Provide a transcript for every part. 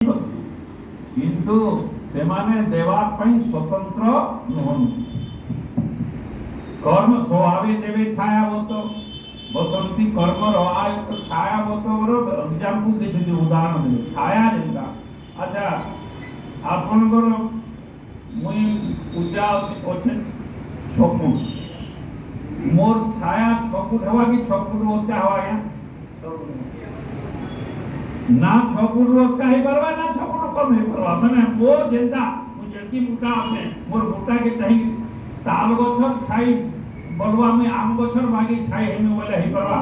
କିନ୍ତୁ ସେମାନେ ଦେବା ପାଇଁ ସ୍ୱତନ୍ତ୍ର ନୁହନ୍ତି। କର୍ମ ସ୍ୱଭାବେ ଦେବେ ଛାୟାବତ ବସନ୍ତି କର୍ମର ଆୟତ ଛାୟାବତର ଏକ୍ସାମ୍ପଲ ଦେଇଛନ୍ତି, ଉଦାହରଣ ଦେଲେ ଛାୟା ଯେନ୍ତା। ଆଚ୍ଛା ଆପଣଙ୍କର ମୁଇଁ ପୂଜା ଅଛେ 6 ଫୁଟ, মোর ছায়া 6 ফুট হওয়া কি 6 ফুট উচ্চা হওয়া আজ্ঞা না 6 ফুট উচ্চা হই পারবা না 6 ফুট কম হই পারবা। মানে মোর যেটা মু যেটি মোটা আছে মোর মোটা কে চাই তাল গছর ছাই বলবো আমি আম গছর বাগি ছাই হেমি বলে হই পারবা।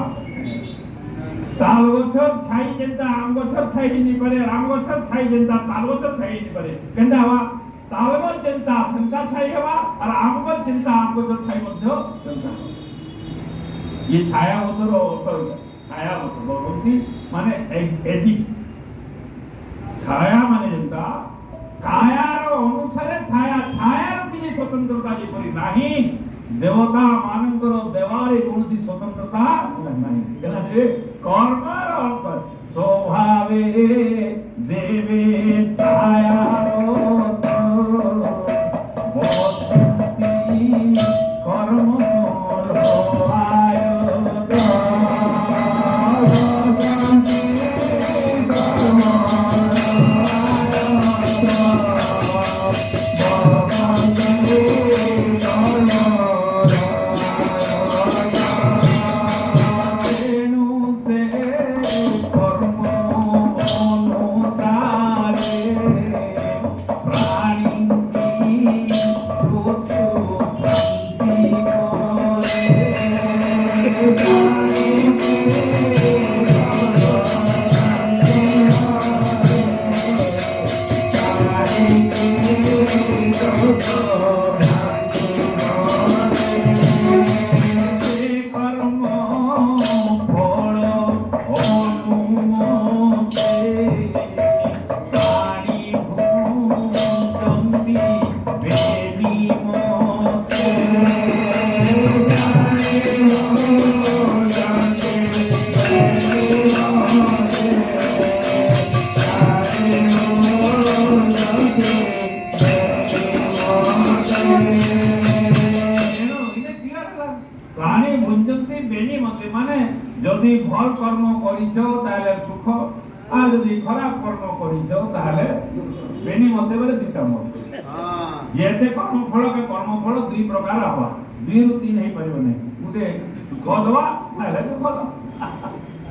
তাল গছর ছাই যেটা আম গছর ছাই নি পারে, আম গছর ছাই যেটা তাল গছর ছাই নি পারে। কেনটা হওয়া তাল গছ যেটা সেটা ছাই হওয়া আর আম গছ যেটা আম গছর ছাই মধ্য সেটা। ये छाया छाया बोलती माने एजिक छाया माने जनता कायार अनुसारे छाया छायार किसी स्वतंत्रता जेपरी नाही देवता मानकर देवारे कौनसी स्वतंत्रता नहीं। कहना जे कर्मर स्वभावे देवे छाया कर्म যদি ভাল কর্ম করিছ তাহলে সুখ আর যদি খারাপ কর্ম করিছ তাহলে বেনি মধ্যে বলে দুইটা মত। যেতে কর্মফল দুই প্রকার হবা, 2 ରୁ 3 ହେଇ ପାରିବ ନାହିଁ। ଗୋଟେ ସୁଖ ଦେବା ତାହେଲେ ଦୁଃଖ ଦେବା।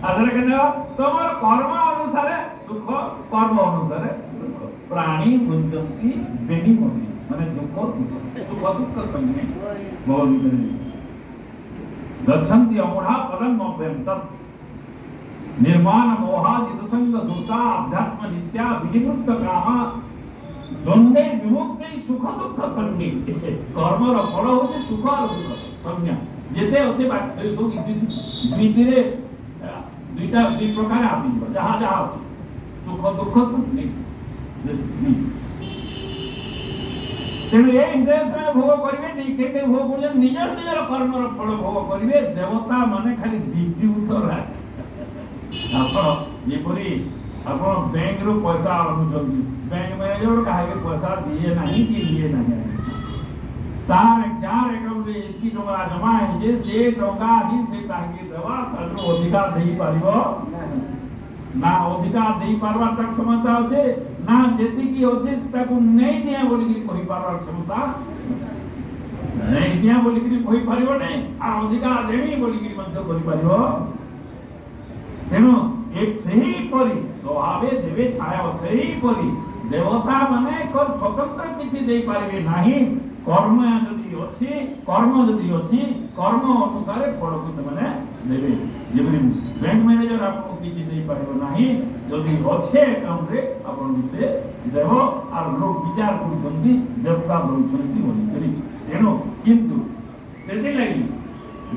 ଆଦରେ କେନ ତମର କର୍ମ ଅନୁସାରେ ସୁଖ, କର୍ମ ଅନୁସାରେ ଦୁଃଖ। ପ୍ରାଣୀ ବୁଝନ୍ତି ବେନି ମধ্যে ମାନେ ଦୁଃଖ ସୁଖ ଦୁଃଖ ସଙ୍ଗେ ବହୁ ଭିତରେ गच्छन्ति अमूढ़ा पदम अभ्यंतर निर्माण मोहाजित संग दोषा अध्यात्म नित्या विनिवृत्त कामा द्वंद्वे विमुक्ति सुख दुख संज्ञा। कर्मर फल होचे सुख और दुख संज्ञा। जेते होते बात तो दुईटिरे दुईटा दुई प्रकार आसी जहा जहा सुख दुख संज्ञा। तेणु ये हृदय भोग करेंगे केते भोग कर निजर निजर कर्मर फल भोग करेंगे। देवता माने खाली डिस्ट्रीब्यूटर आपण जेपरी आपण बैंक रो पैसा अनुचंती बैंक मैनेजर काहे पैसा दिए नहीं कि दिए नहीं तार जार अकाउंट इतनी टका जमा है जे से टका ही से ताके देवा तारो अधिकार देई पारिबो ना अधिकार देई पारवा तक क्षमता होचे ना जेति की होचे ताको नहीं दिया बोली कि कोई पारवा क्षमता नहीं दिया बोली कि कोई पारिबो नहीं आ अधिकार देवी बोली कि मध्य करि पारिबो। तेनो एक सही परी स्वभावे देवे छाया सही परी देवता माने को स्वतंत्र किछि देई पारिबे नाही। कर्म यदि अछि कर्म अनुसार फल को माने देबे। जेबरी बैंक मैनेजर आपको किछि देई पारिबो नाही जदि अच्छे अकाउंट रे आपन से देव आर लोग विचार करछंती देवता बोलछंती बोली करी। तेनो किंतु सेति लागि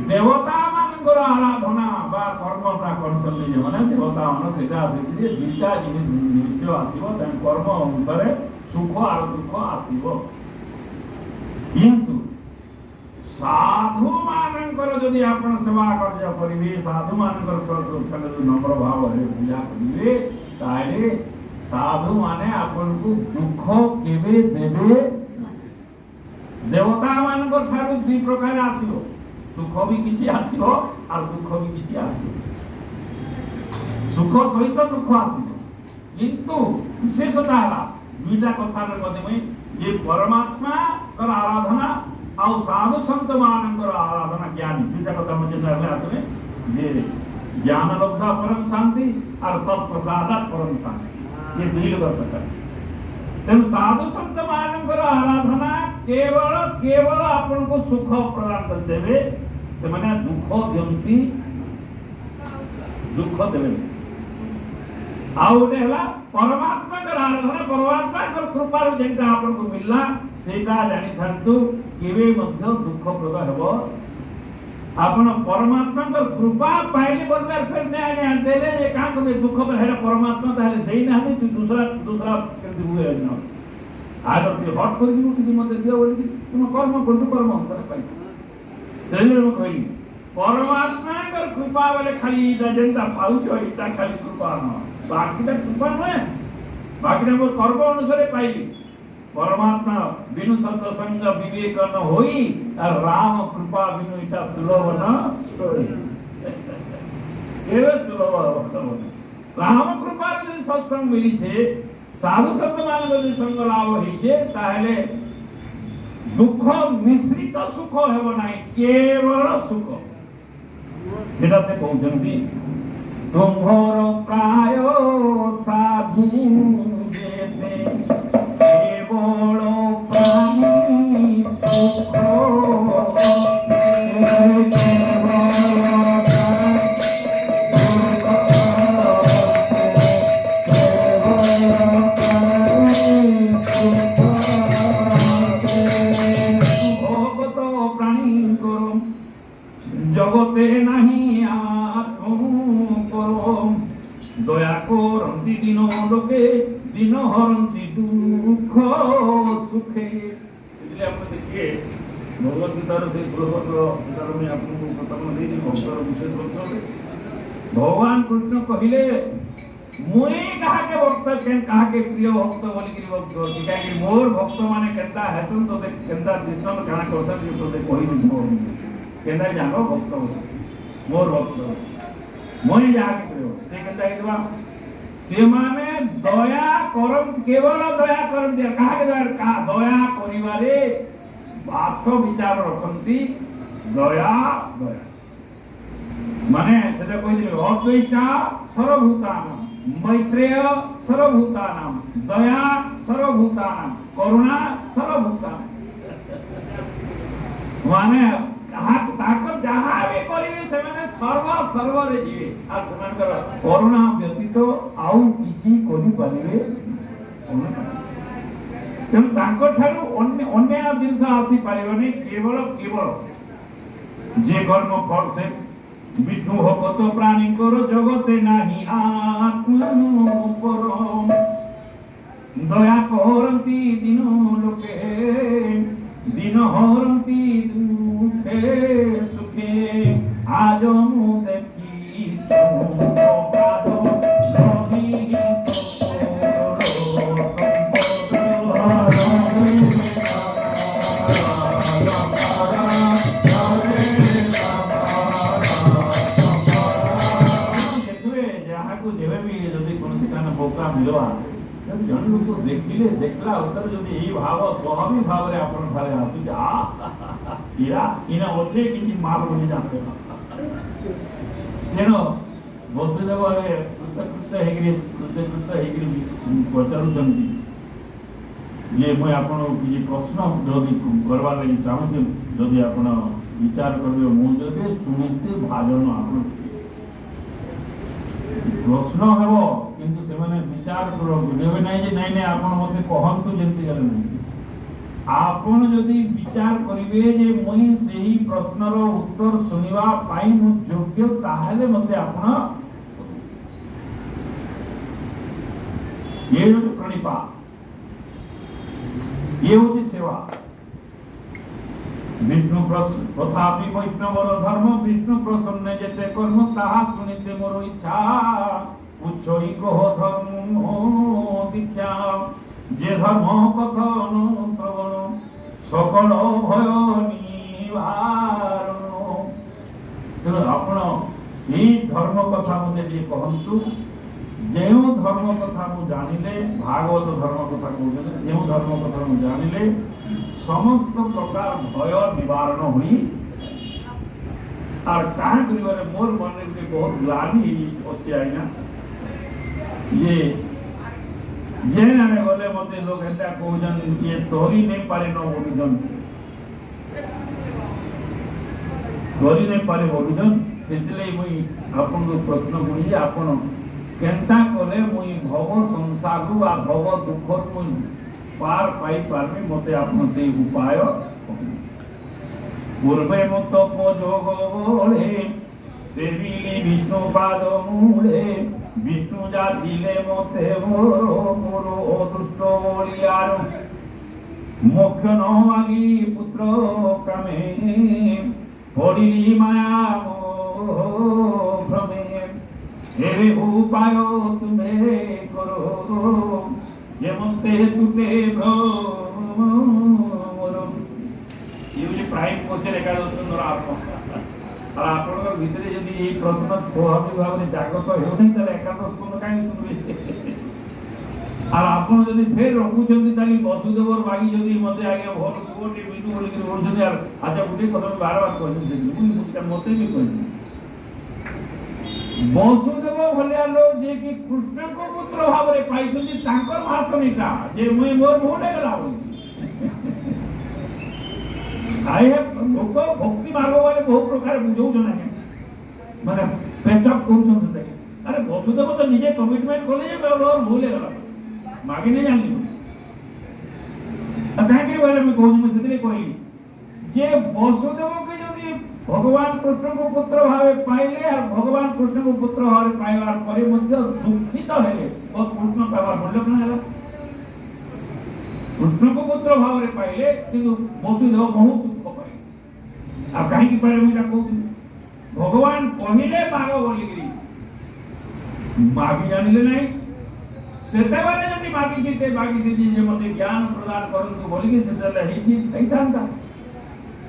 देवता मानकर आराधना बा कर्मटा करछले जे माने देवता मन सेटा सेति दुईटा जिनिस नित्य आसीबो त कर्म अनुसार सुख आर दुख आसीबो। किंतु साधु मानकर जदि आपण सेवा कार्य करिवे साधु मानकर जो नम्र भाव रे पूजा करिवे ताले साधु माने आपन को दुख केबे देबे देवता मान को ठारू दुई प्रकार आसीबो सुख भी किछि आसीबो और दुख भी किछि आसीबो सुख सहित दुख आसीबो किंतु विशेषता है दुईटा कथार मध्य में ये परमात्मा कर आराधना और साधु संत मानकर आराधना ज्ञान दुईटा कथा मध्य में आते जे ज्ञान लब्धा परम शांति और तत्प्रसादात परम शांति ये दुई लोग कथा तेणु साधु संत मानकर आराधना केवल केवल आपन को सुख प्रदान कर देवे से माने दुख दियंती दुख देवे आउ देला परमात्मा कर आराधना परमात्मा कर कृपा रे जेंटा आपन को मिलला सेटा जानि थांतु केवे मध्य दुख प्रद हेबो आपन परमात्मा कर कृपा पाइले बोलबार फिर ने आने देले ये काम को दुख पर हेला परमात्मा ताले देई ना तू दूसरा दूसरा केति हुए न आज तो हट कर दी कि मते दियो बोली तुम कर्म कर्म करे पाई तेले म कहि परमात्मा कर कृपा वाले खाली जेंटा पाउछ इटा खाली कृपा न बाकी कृपा नहे बाकी वो कर्म अनुसार पाइली परमात्मा बिनु सत्संग विवेक न होई और राम कृपा बिनु इटा सुलभ न होई केवल सुलभ राम कृपा बिनु सत्संग मिली छे साधु संत मान जो संग लाभ होई छे ताहेले दुख मिश्रित सुख हेबो नाही केवल सुख जेटा से कहउछन्ती तुम्हारो प्राय साधु जेते केवल प्राणी सुख जगते नहीं दया करती दिन लोके दिन हरती दुख सुखे इसलिए आप देखिए भगवत गीतार से भगवत में आपको प्रथम दे भक्तर विशेष भक्त भगवान कृष्ण कहले मुई कहा के भक्त केन कहा के प्रिय भक्त बोली कि भक्त कि काहे कि मोर भक्त माने केनता हेतु तो केनता कृष्ण काना करता कि तो कहि न केनता जानो भक्त मोर भक्त मोई जाके प्रिय से केनता हिवा से माने दया करम केवल दया करम दिया कहा के दया करिवारे बात विचार रखंती दया दया माने सेटा कहि दिले अद्वैता सर्वभूतानां मैत्रेय सर्वभूतानां दया सर्वभूतानां करुणा सर्वभूतानां माने ताकत जहाँ भी करिवे से माने सर्व रे जीवे आ तुमनकर करुणा व्यतीत आउ किछि कोनी परिवे तेणु तांको ठारू अन्य जिनस आसी पारिबनी केवल जे कर्म फल से विष्णु भगत प्राणी कर जगते नाही आत्मा परम दया करती दिन लोके दिन हरती दुखे सुखे आज मु देखी तुमको पादो नबी जन लोक देखिले देखला उत्तर जदि एई भाव स्वाभाविक भाव रे आपण थारे आसी इरा इना ओथे किछि मार बनि जाते जेनो वसुदेव रे कृतकृत हेगिरि पचारु जंती ये मैं आपण किछि प्रश्न जदि करबा लागि चाहू जदि आपण विचार करबे मु जदि सुनिते भाजन आपण प्रश्न हेबो किंतु से माने विचार करो देबे नै जे नै नै आपण मते कहंतु जेंति गले नै आपण जदि विचार करिवे जे मुई सेही प्रश्नर उत्तर सुनिवा पाई मु योग्य ताहले मते आपण ये जो प्रणिपा ये होती सेवा विष्णु प्रसन्न तथापि वैष्णवर धर्म विष्णु प्रसन्न जेते कर्म ताहा सुनिते मोर इच्छा উচ্চই কহ ধর্ম দীক্ষা যে ধর্ম কথন শ্রবণ সকল ভয় নিবারণ। ତେଣୁ ଆପଣ ଏଇ ଧର୍ମ କଥା ମୋତେ ଟିକେ କହନ୍ତୁ। ଯେଉଁ ଧର୍ମ କଥା ମୁଁ ଜାଣିଲେ, ଭାଗବତ ଧର୍ମ କଥା କହୁଛନ୍ତି, ଯେଉଁ ଧର୍ମ କଥା ମୁଁ ଜାଣିଲେ ସମସ୍ତ ପ୍ରକାର ଭୟ ନିବାରଣ ହୋଇ আর কাহা করিবারে মোর মনে গুলি বহুত গ্লানি হচ্ছে আইনা যে যেখানে গলে মতে লোক এটা কৌজন ইয়ে ধরি নেই পারে ন বলুজন, ধরি নেই পারে বলুজন। ସେଥିଲାଗି ମୁଇଁ ଆପଣଙ୍କୁ ପ୍ରଶ୍ନ କରୁଛି, ଆପଣ କେନ୍ତା କଲେ ମୁଇଁ ଭବ ସଂସାରରୁ ବା ଭବ ଦୁଃଖରୁ ମୁଇଁ ପାର ପାଇପାରିବି, ମତେ ଆପଣ ସେଇ ଉପାୟ କହିବେ। ପୂର୍ବେ ମତ ଯୋଗ ବଳେ ସେବିଲି ବିଷ୍ଣୁ ପାଦ ମୂଳେ, ବିଷ୍ଣୁ ଯାଚିଲେ ମତେ ମୋର ମୋର ଅଦୃଷ୍ଟ ବଳିଆର, ମୋକ୍ଷ ନ ମାଗି ପୁତ୍ର କାମେ ପଡ଼ିଲି ମାୟା ভ্রমে, এবে উপায় তুমি করো যেমতে তুতে ভ্রমর। এই হচ্ছে প্রাইম কোচের একাদশ সুন্দর আত্মা। আর আপনার ভিতরে যদি এই প্রশ্ন স্বাভাবিক ভাবে জাগ্রত হেউনি তাহলে একাদশ স্কন্ধ কাহিনী শুনবে। আর আপনার যদি ফের রখুଛନ୍ତି তাহলে বসুদেবর বাগি যদি মতে আগে ভোট গোটে বিদু বলি বলছেন। আর আচ্ছা গোটে কথা বারবার কইছেন, মতে ବି কইছেন বসুদেব ভলিয়া লোক যে কি কৃষ্ণক পুত্র ভাবে পাইছেন, তাঙ্কর ভাষণ এটা যে মুই মোর ভোট গলা বলি। লোক ভক্তি মার্গ বলে বহু প্রকার বুঝাউছেন না, মানে পেটআপ করছেন। আরে বসুদেব তো নিজে কমিটমেন্ট কলে যে ওর ভুল গলা মাগে নেই জানি কাহিঁকি বলে আমি কହୁছি, ମୁଁ ସେଥିରେ କହିଲି যে বসুদেবকে যদি ভগবান কৃষ্ণকে পুত্র ভাবে পাইলে আর ভগবান কৃষ্ণকে পুত্র ভাবে পাইবার পরে মধ্যে দুঃখিত হলে কৃষ্ণ পাইবার মূল্য কেন হল? কৃষ্ণকে পুত্র ভাবে পাইলে কিন্তু বসুদেব বহু দুঃখ পাই। আর কাহিঁকি পাইলে ମୁଁ এটা কହୁଥିଲି, ভগবান কহিলে মাগ বলিকি মাগি জানিলে নাই, সেତେବେଳେ যদি মাগিতে মাগিতে যে মতে জ্ঞান প্রদান করন্তু বলিকি সেତେବେଳେ ହେଇଛି ହେଇଥାନ୍ତା।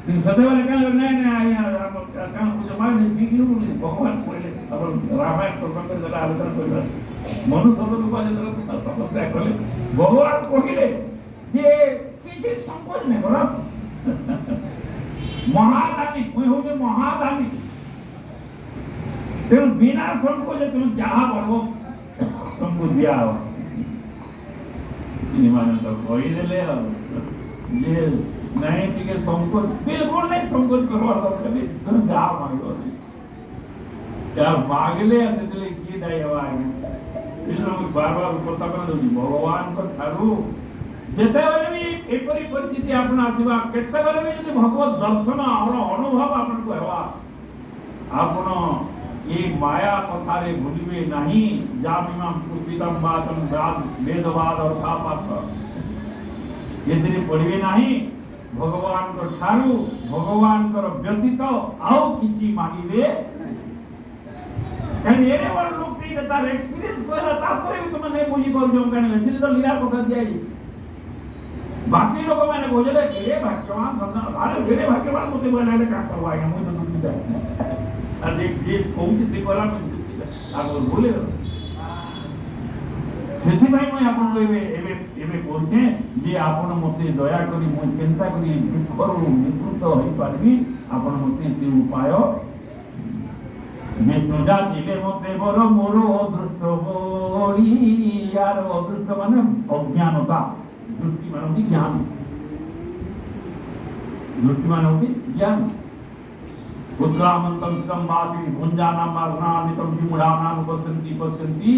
কিন্তু সেତେବେଳେ কেন নাই না কেন পুজো মানে বিঘ্ন বলি ভগবান কইলে। আবার রামায়ণ প্রসঙ্গে যেটা আলোচনা করিবার মনুষ্য রূপা যেটা তপস্যা কলে ভগবান কহিলে যে কিছু সংকোচ নেই কর, মহাদানী মুই হচ্ছে মহাদানী, তেমন বিনা সংকোচে তুমি যাহা বলব তোমাকে দিয়া হব। মানে তো কইদেলে যে নাই টিকে সংকোচ বিলকুল নাই, সংকোচ করবার দরকার নেই, তুমি যা মাগো যার মাগলে সেতলে কি দায় হওয়া আগে। আমি বারবার কথা করে দেছি ভগবানଙ୍କ ଠାରୁ ଯେତେବେଳେ ବି ଏପରି ପରିସ୍ଥିତି ଆପଣ ଆସିବା, କେତେବେଳେ ବି ଯଦି ଭଗବତ ଦର୍ଶନ ଆମର ଅନୁଭବ ଆପଣଙ୍କୁ ହେବା, ଆପଣ এই মায়া কথারে ভুলিবে নাহি। যা বিমাম পুষ্পিতম বাতম বেদবাদ অর্থাপাত্র এদিকে পড়িবে নাহি। ভগবানଙ୍କ ଠାରୁ ভগবানଙ୍କର ବ୍ୟତୀତ ଆଉ କିଛି ମାଗିବେ କାହିଁକି ଏରେ ବଡ଼ ଲୋକଟି ତାର ଏକ୍ସପିରିଏନ୍ସ କହିଲା ତାପରେ ବି ତୁମେ ନେଇ ବୁଝି କରୁଛ କାହିଁକି ଏଥିରେ ତ ଲୀଳା କଥା ଦିଆଯାଇଛି। ବାକି ଲୋକମାନେ ବୁଝିଲେ କେଡ଼େ ଭାଗ୍ୟବାନ ଆରେ କେଡ଼େ ଭାଗ୍ୟବାନ ମୋତେ କହିଲା ହେଲେ କାଁ କରବା ଆଜ୍ଞା ମୁଇଁ ତ ଦୁଃଖିତ। আর যে কৌছি সে কলা আর ভুলে গেল। ସେଥିପାଇଁ ମୁଁ ଆପଣଙ୍କୁ ଏବେ ଏବେ କହୁଛେ ଯେ ଆପଣ ମୋତେ ଦୟାକରି ମୁଁ ଚିନ୍ତା କରି ଦୁଃଖରୁ ନିବୃତ୍ତ ହୋଇପାରିବି, ଆପଣ ମୋତେ ସେ ଉପାୟ ବିଷ୍ଣୁ ଯାଚିଲେ ମୋତେ ବର ମୋର ଅଦୃଷ୍ଟ ବଳି। ୟାର ଅଦୃଷ୍ଟ ମାନେ ଅଜ୍ଞାନତା, ଦୃଷ୍ଟି ମାନେ ହଉଛି ଜ୍ଞାନ, ଦୃଷ୍ଟି ମାନେ ହଉଛି ଜ୍ଞାନ। पुत्रामंतम बापी भुंजानाम माघनामितम विमुढ़ानाम पश्यन्ति पश्यन्ति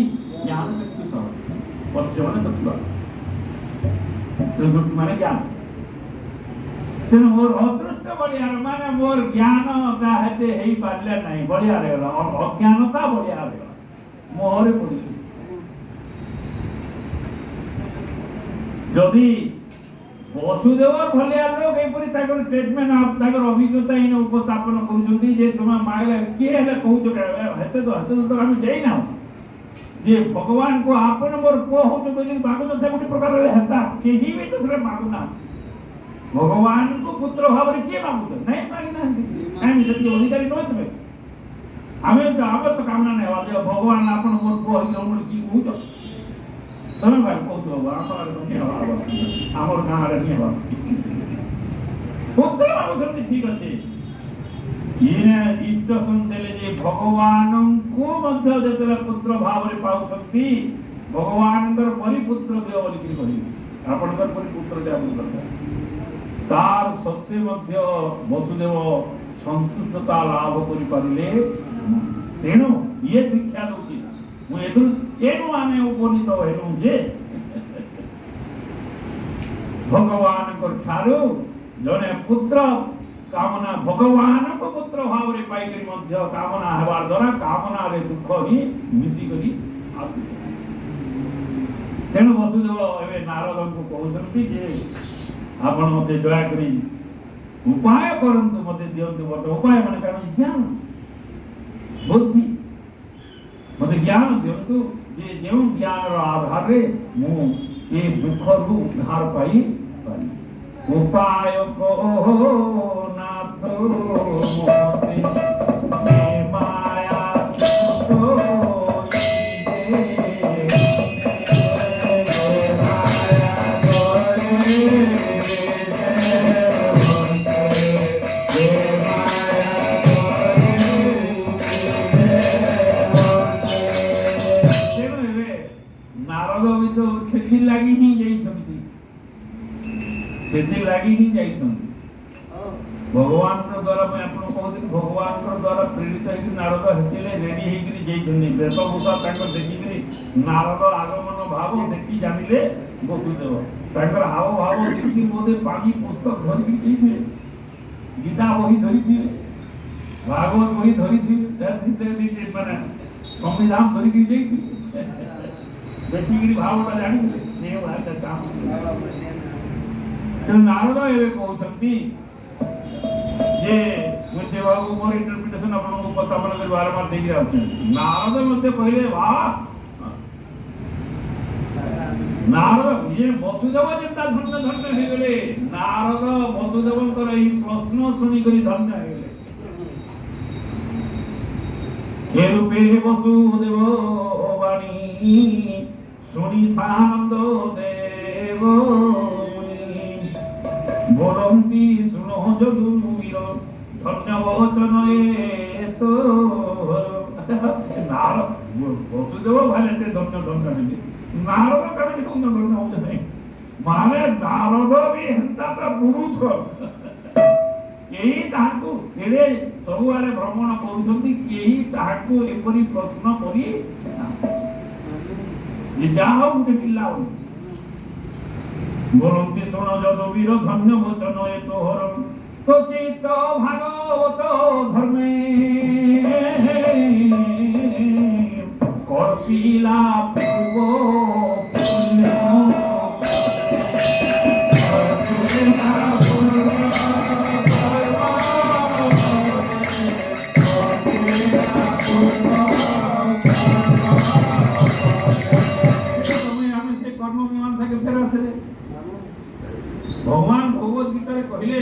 ज्ञान चक्षुष पश्यमने चक्षुष दृष्टि माने ज्ञान। तेणु मोर अदृष्ट बलियार माने मोर ज्ञान ता हेते हेई पारले नहीं, बलिया रे अज्ञानता बलिया रे मोहरे पड़ी। যদি বসুদেবর ভলিয়া লোক এইপরি তাଙ୍କର ଟ୍ରିଟମେଣ୍ଟ ତାଙ୍କର ଅଭିଜ୍ଞତା ହିଁ ଉପସ୍ଥାପନ କରୁଛନ୍ତି ଯେ ତୁମେ ମାଗଲେ କିଏ ହେଲେ କହୁଛ ହେତେ ତ ଆମେ ଯାଇନାହୁଁ। जे भगवान को आपण मोर पुओ हो बोली मागु न गोटे प्रकार हेता केही भी तो मागु ना भगवान को पुत्र भाव किए मागु नहीं मागी ना कहीं से अधिकारी न तबे आमे तो आब तो कामना नहीं वाले भगवान आपण मोर पुओ हो की कहू तमे भाई कहू तो आपण नहीं हवा हमर गां रे नहीं हवा पुत्र मागु ठीक अच्छे ये इष्ट सुनते जे भगवान को मध्य जेतला पुत्र भाव रे पाउछंती भगवान परिपुत्र दियो बोली कहि आपनकर परिपुत्र दे आपन करता तार सत्य मध्य वसुदेव संतुष्टता लाभ करि पारिले तेनु ये शिक्षा दोची मु एनु आमे उपनीत हेलु जे भगवान को ठारू जने पुत्र कामना भगवान को पुत्र भाव रे पाई करी मध्य कामना हेबार द्वारा कामना रे दुख ही मिसी करी आसी तेनु वसुदेव एवे नारद को कहउछंती जे आपण मते दया करी उपाय करंतु मते दियंतु बट उपाय माने कारण ज्ञान बुद्धि मते ज्ञान दियंतु जे जेउ ज्ञान रो आधार रे मु ए दुख रु उद्धार पाई पाई उपाय को नाथ मोते मे माया तो नारद भी तो खेती लगी ही जाइछंती सेति लागि ही जाइछंती भगवान को द्वारा मैं आपन कहत भगवान को द्वारा प्रेरित है कि नारद हेतिले रेडी हे कि जाइछंती बेतभूषा ताको देखि कि नारद आगमन भाव देखि जानिले वसुदेव ताकर हाव भाव देखि मोदे पानी पुस्तक धरि कि गीता वही धरि थी भागवत वही धरि थी धरि थी माने संविधान धरि कि जाइछी देखि कि भावटा जानि ने भाषा काम तो नारद एवे कहउछंती जे मुझे बाबू मोर इंटरप्रिटेशन अपन को पता मन के बारे में देख रहा हूं नारद मते पहले वाह नारद ये वसुदेव चिंता धन्य धन्य हे गेले नारद वसुदेवंकर ई प्रश्न सुनी करी धन्य हे गेले के रूपे वसुदेव वाणी सुनी सानंद देव बोलंती सुनो जदुवीर धन्य वचन तो नारद वसुदेव भाले धन्य धन्य हे नारद कभी धन्य धन्य हो जाए माने नारद भी हंता का पुरुष यही ताकू एरे सबुआरे भ्रमण करूछंती केही ताकू एपरी प्रश्न करी ये जाओ उठे पिल्ला हो बोलंती सुनो जदुवीर धन्य वचन ए तोहर तो चित्त भागवत धर्मे करपिला पूर्व पुण्य भगवान भगवत गीता कहले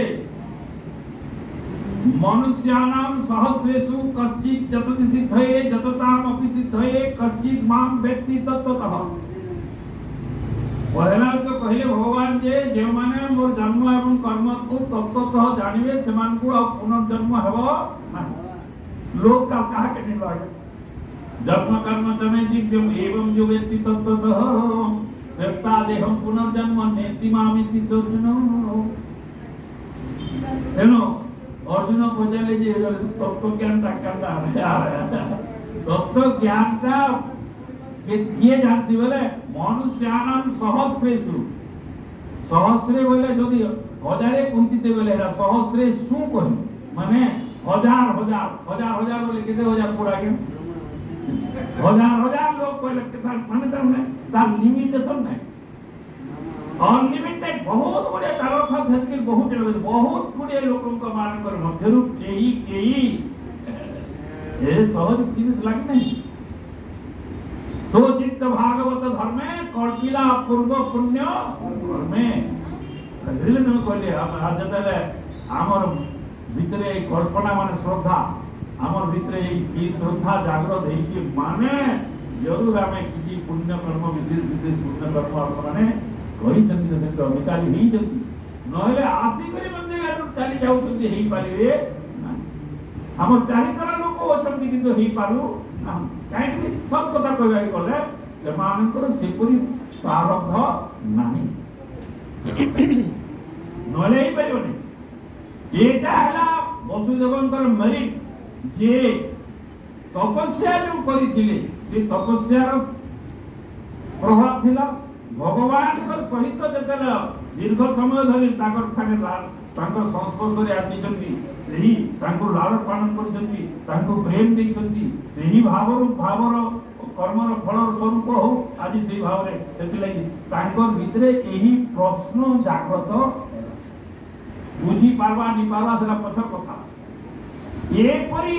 मनुष्यानां सहस्रेषु कश्चित् जतति सिद्धये जतताम् अपि सिद्धये कश्चित् मां वेत्ति तत्त्वतः पहला तो कहले भगवान जे जे माने मोर जन्म एवं कर्म को तत्त्वतः जानिबे समान को पुनर्जन्म हेबो नाही लोक का कहा के निर्वाह जन्म कर्म तमे जिज्ञम एवं जो वेत्ति तत्त्वतः व्यक्ता देहम पुनर्जन्म नेति मामिति अर्जुन हेलो अर्जुन पचारे जे तत्व ज्ञान टाका तत्व ज्ञान का किए जानती बोले मनुष्यानां सहस्रेषु सहस्रे बोले जदि हजारे कुंतीते बोले एरा सहस्रे सु कहि माने हजार हजार हजार हजार बोले केते हजार पूरा के हजार हजार लोग कहले केता माने तार लिमिटेशन नहीं अनलिमिटेड बहुत गुड़े तारक धरती बहुत गुड़े लोक मान मध्य ए सहज जिनिस लगे नहीं तो नित्य भागवत धर्मे कल्पिला पूर्व पुण्य कर्मे बुझिले न कहले हम जतले हमर भितरे कल्पना माने श्रद्धा हमर भितरे ई श्रद्धा जागृत है कि माने जरूर हमें किसी पुण्य कर्म विशेष विशेष पुण्य कर्म माने कहि चंदी ने तो अमिताली ही जंती नहले आसी करी बंदे गाडू चली जाऊ तुझे ही पालिरे हमर चारितर लोक अछंती किंतु ही पारु काहे सब कथा कहबा गले सेमानकर सेपुरी प्रारब्ध नाही नहले ही परिबनी एटा हला वसुदेवंकर मेरिट जे तपस्या जो करिथिले से तपस्यार प्रभाव थिला भगवान सहित जेतेला दीर्घ समय धरि ताकर संस्पर्श रे आसीचंती सेही तांको लाल पालन करिसंती तांको प्रेम देइसंती सेही भावर कर्मर फलर स्वरूप हो आज सेही भाव रे सेतिलाई तांकर भितरे एही प्रश्न जागृत बुझी पारवा नि पारवा सेला पछर कथा एपरी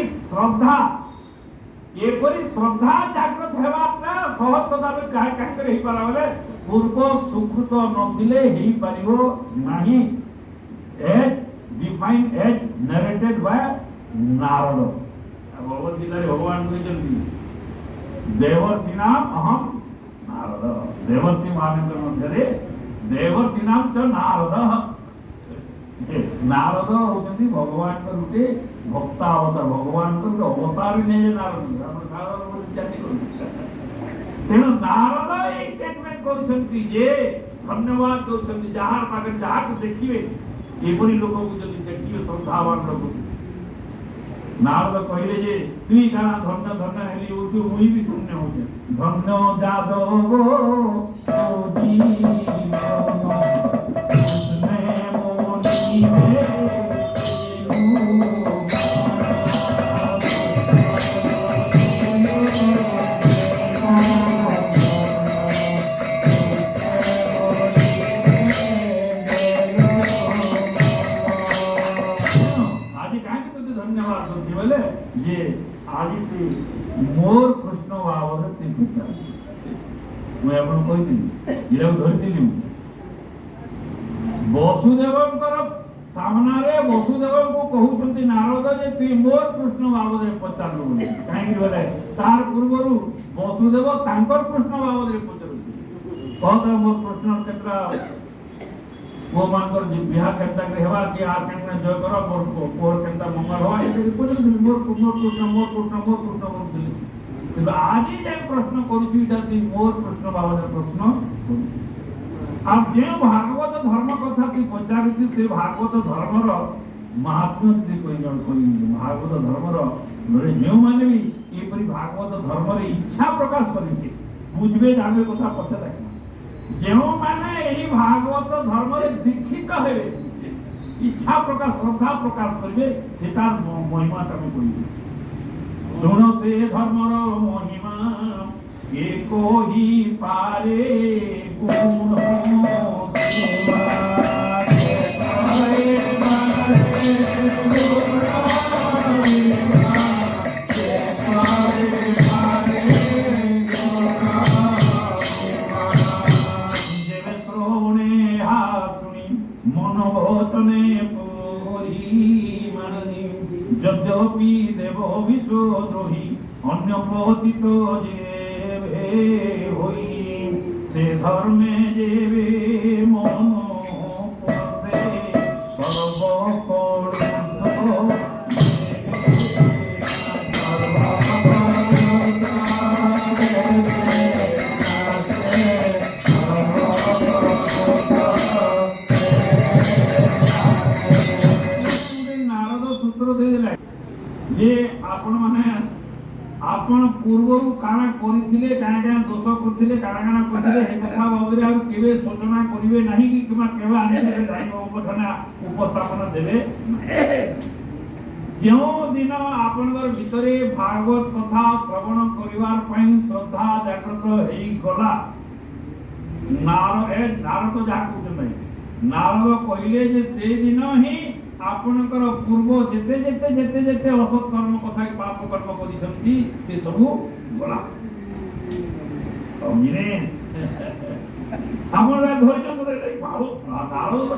श्रद्धा जागृत हेबाटा सहज कथा काहे करे ही पारा बोले पूर्व सुकृत नथिले ही पारिबो नाही as defined as narrated by Narad Bhagavad Gita रे भगवान कहते देवर्षि नाम अहम नारद देवर्षि मानकर मध्य देवर्षि नाम च नारद नारद होती भगवान का रूपे भक्ता अवतार भगवान का अवतार नहीं नारद तेणु नारद ये स्टेटमेंट करछंती जे धन्यवाद करछंती जहार पाके जहार देखिबे एपरी लोक को जदि देखिबे श्रद्धावान लोक नारद कहले जे तुई गाना धन्य धन्य हेली उठु मुई भी धन्य होजे धन्य जादव ओ जीवन मोर कृष्ण भाव मैं अपन कही धरी वसुदेवंकर सामना रे वसुदेव को कहउछंती नारद जे तू मोर कृष्ण भाव रे पचारलु काहे बोले तार पूर्वरु वसुदेव तांकर कृष्ण भाव रे पचारु कहत मोर कृष्ण केत्रा वो मानकर जे बियाह करता के हेवा कि आर केना जय कर मोर केनता मंगल होय ए पूछन मोर कृष्ण किंतु आज जे प्रश्न करूची ती मोर कृष्ण भाव रे प्रश्न अब जे भागवत धर्म कथा तू पचारुची से भागवत धर्मर महात्म्य तू कोई भागवत धर्मर बड़े जे माने भी ए परि भागवत धर्म रे इच्छा प्रकाश करिके बुझबे जाने कथा पछे देखना जे माने एही भागवत धर्म रे दीक्षित हेबे इच्छा प्रकाश श्रद्धा प्रकाश करिवे सेटा महिमा तमे कहिबे सुनो से धर्मर महिमा एको ही पारे गुण सेवा यद्यपि देव विश्वद्रोही अन्य पतित जेबे होई से धर्मे जेबे मन पसे सर्व नारद सूत्र दे जे आपण माने आपण पूर्वरु काना करिथिले काना दोष करथिले काना करथिले हे कथा बाबरे आ केबे सूचना करिवे नाही कि किमा केबे आनिले जाइबो उपथना उपस्थापन देबे जो दिन आपनकर भितरे भागवत कथा श्रवण करिवार पई श्रद्धा जागृत हेई गला नारद जा कहते नारद कहले जे से दिन ही आपनकर पूर्व जेते जेते जेते जेते असत कर्म कथा पाप कर्म करिसंती से सब गला আমরা ধৈর্য ধরে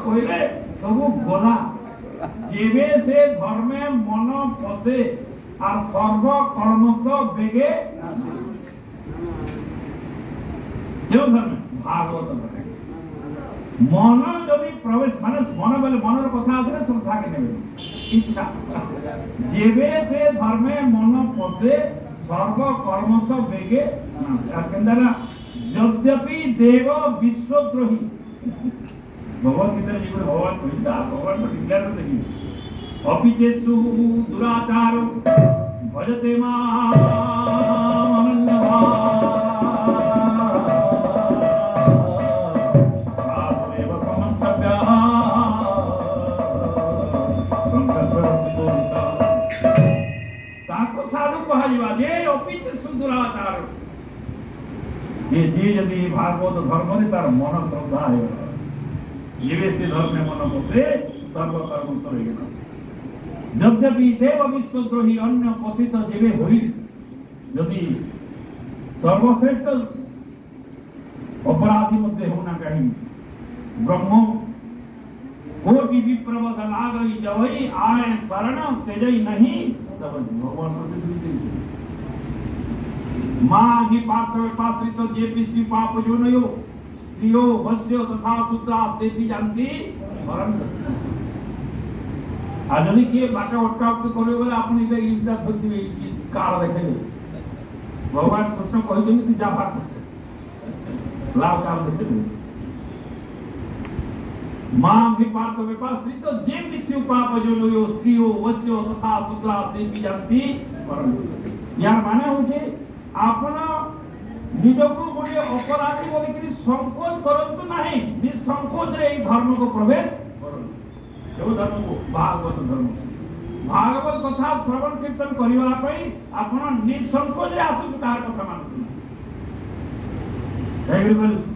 কহিলে সবু গলা যেবে সে ধর্মে মন পশে আর সর্ব কর্মস বেগে কেউ ধর্মে ভাগবত মন যদি প্রবেশ মানে মন বলে মনের কথা আসলে শ্রদ্ধাকে নেবে ইচ্ছা যেবে সে ধর্মে মন পশে সর্ব কর্মস বেগে না যদ্যপি দেব বিশ্বদ্রোহী ভগবদ্গীতার যেগুলো ভগবান কহিল ভগবান ডিক্লেয়ার দেখি অপিচেষু দুরাচার ভজতে ତାକୁ ସାଧୁ କୁହାଯିବା ଯେ ଅପିଚେଷୁ ଦୁରାଚାର যে যদি ভাগবত ধর্মে তার মন শ্রদ্ধা হয়ে গেল যেবে সে ধর্মে মন বসে সর্বকর্ম হয়ে গেল যদ্যপি দেব বিশ্বদ্রোহী অন্য কথিত যেবে হই যদি সর্বশ্রেষ্ঠ অপরাধী মধ্যে হোক না কাহিনী ব্রহ্ম कोटि विप्रवत लागई जवई आए शरण तेजई नहीं तब भगवान मां ही पात्र पाश्रित जे पिसी पाप जो नयो स्त्रियो वश्य तथा सूत्रा देती जानती मरण आजनी के बाटा अटकाउट करे बोले अपनी के इज्जत होती है काल देखे भगवान कृष्ण कहि कि जा पाठ लाभ काल देखे मां भी पार्थ विपाश्रित जे पिसी पाप जो नयो स्त्रियो वश्य तथा सूत्रा देती जानती मरण यार माने होचे ଆପଣ ନିଜକୁ ଗୋଟିଏ ଅପରାଧୀ ବୋଲିକି ସଂକୋଚ କରନ୍ତୁ ନାହିଁ ନିଃସଂକୋଚରେ ଏହି ଧର୍ମକୁ ପ୍ରବେଶ କରନ୍ତୁ କେଉଁ ଧର୍ମକୁ ଭାଗବତ ଧର୍ମ ଭାଗବତ କଥା ଶ୍ରବଣ କୀର୍ତ୍ତନ କରିବା ପାଇଁ ଆପଣ ନିଃସଂକୋଚରେ ଆସନ୍ତୁ କାହାର କଥା ମାନନ୍ତୁ ନାହିଁ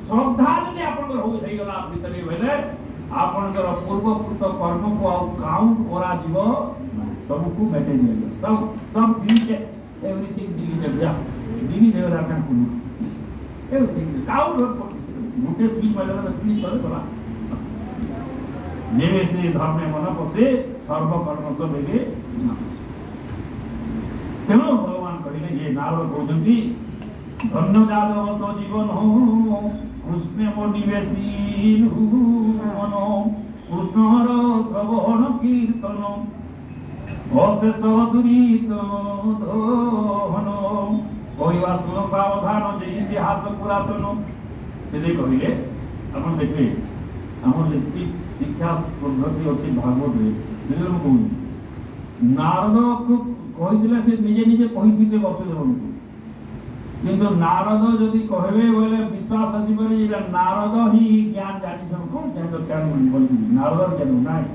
ଶ୍ରଦ୍ଧା ଯଦି ଆପଣଙ୍କର ହେଇଗଲା ଭିତରେ ବେଲେ ଆପଣଙ୍କର ପୂର୍ବକୃତ କର୍ମକୁ ଆଉ କାଉଣ୍ଟ କରାଯିବ ସବୁକୁ ମେଟେଇ ଦିଆଯିବ ସବୁ everything deleted yeah dini devara kan kunu everything out of mute free malala free sare bola neve se dharme mana pose sarva karma ko bege teno bhagavan kahile ye narad bojanti dhanyo jadav to jivan ho krishna mo nivesin mano krishnara savana kirtana অশেষ দুরিত ধন কহিবা শুন সাবধান যে ইতিহাস পুরাতন সেটাই কহিলে ଆପଣ ଦେଖିବେ ଆମର ଯେତିକି ଶିକ୍ଷା ପଦ୍ଧତି ଅଛି ଭାଗବତରେ ସେଥିରେ ମୁଁ କହୁଛି ନାରଦକୁ କହିଥିଲେ ସେ ନିଜେ ନିଜେ କହିଥିଲେ ବସୁଦେବଙ୍କୁ କିନ୍ତୁ ନାରଦ ଯଦି କହିବେ ବୋଇଲେ ବିଶ୍ୱାସ ଆସିପାରେ ଏଇଟା ନାରଦ ହିଁ ଜ୍ଞାନ ଜାଣିଛନ୍ତି କଣ ଜ୍ଞାନ ବୋଲି ନାରଦ ଜ୍ଞାନ ନାହିଁ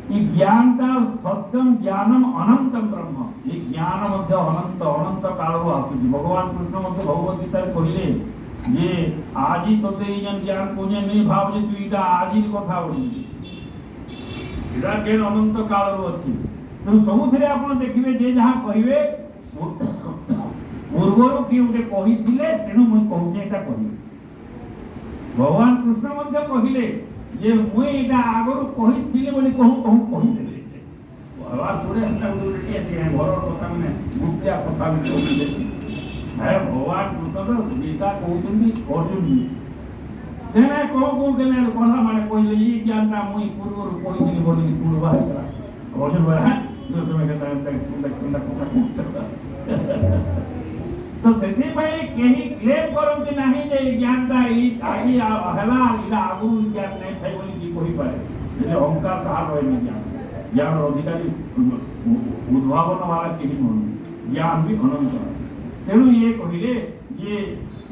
ये ज्ञान का सत्यम ज्ञानम अनंतम ब्रह्म ये ज्ञान मध्य अनंत अनंत काल आसुची भगवान कृष्ण मध्य भगवत गीता कहले जे आज तोते जन ज्ञान कोने नहीं भाव जे तू इटा आज कथा बोली इटा के अनंत काल अछि तो सबुथिरे आपण देखिबे जे जहां कहिबे पूर्वरु कि उते कहिथिले तेनु মই कहूजे एटा कहि भगवान कृष्ण मध्य कहिले जे मुई एटा आगरु कहिथिले बोली कहिदेले भगवान पुरे हटा उडे एते घर कथा माने मुक्तिया कथा में कहिदे है भगवान कृष्ण तो गीता कहउछन्ती अर्जुन सेना को केले कथा माने कहिले ई ज्ञानटा मुई पूर्वरु कहिथिले बोली पूर्वा हैला अर्जुन बोला जो तुम्हें कहता तो सेति भाई केही क्लेम करंती नाही जे ज्ञानटा ई आगी हला इला आगु ज्ञान नै थाई बोली की कहि पारे जे अहंकार कहा होय नि ज्ञान अधिकारी उद्भावन वाला केही मन ज्ञान भी अनंत तेणु ये कहिले ये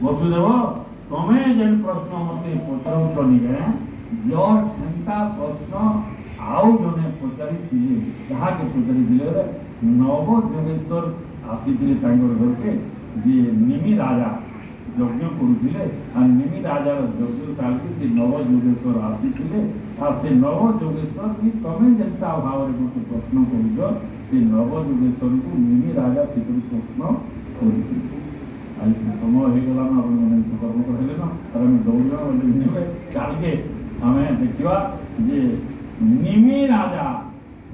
वसुदेव तमे जन प्रश्न मते पचाउत निगे जो घंटा प्रश्न आउ जने पचारि थिले जहा के पचारि दिले नव जोगेश्वर आसीथिले तांगर घर के जे निमि राजा यज्ञ करुथिले आ निमि राजा यज्ञ कालके से नव जोगेश्वर आसीथिले आ से नव जोगेश्वर की तमे जनता भाव रे गोटे प्रश्न करियो से नव जोगेश्वर को निमि राजा से प्रश्न करिथिले आ ଆଜି ସମୟ ହେଇଗଲା ନା ଆପଣମାନେ କର୍ମ କରିଲେ ନା ତାର ଆମେ ଦୌଡ଼ିବା ବୋଲି ନେବେ କାଲିକେ ଆମେ ଦେଖିବା ଯେ ନିମି ରାଜା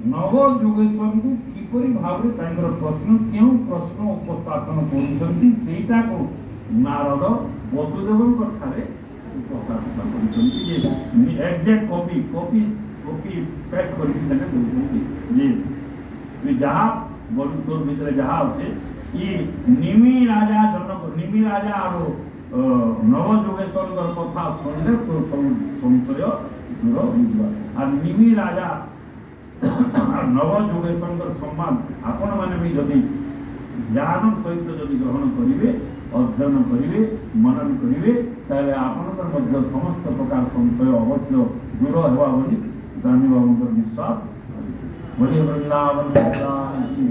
ନବ ଯୋଗେଶ୍ୱରଙ୍କୁ କିପରି ଭାବରେ ତାଙ୍କର ପ୍ରଶ୍ନ କେଉଁ ପ୍ରଶ୍ନ ଉପସ୍ଥାପନ କରୁଛନ୍ତି ସେଇଟାକୁ ନାରଦ ବସୁଦେବଙ୍କ ଠାରେ ଉପସ୍ଥାପନ କରୁଛନ୍ତି ଯେ ଏକ୍ଜାକ୍ଟ କପି ପ୍ୟାକ୍ କରିକି ତାଙ୍କେ ଦେଉଛନ୍ତି ଯେ ଯାହା ବଡୁ ତୋର ଭିତରେ ଯାହା ଅଛି ଇ ନିମି ରାଜା ଜନକ ନିମି ରାଜା ଆଉ ନବ ଯୋଗେଶ୍ୱରଙ୍କର କଥା ଶୁଣିଲେ ତୋର ସବୁ ସଂଶୟ ଦୂର ହୋଇଯିବା ଆଉ ନିମି ରାଜା ନବ ଯୋଗେଶ୍ୱରଙ୍କର ସମ୍ମାନ ଆପଣମାନେ ବି ଯଦି ଜ୍ଞାନ ସହିତ ଯଦି ଗ୍ରହଣ କରିବେ ଅଧ୍ୟୟନ କରିବେ ମନନ କରିବେ ତାହେଲେ ଆପଣଙ୍କର ମଧ୍ୟ ସମସ୍ତ ପ୍ରକାର ସଂଶୟ ଅବଶ୍ୟ ଦୂର ହେବା ବୋଲି ଦାମୀ ବାବୁଙ୍କର ବିଶ୍ୱାସ ବୋଲି ବୃନ୍ଦାବନ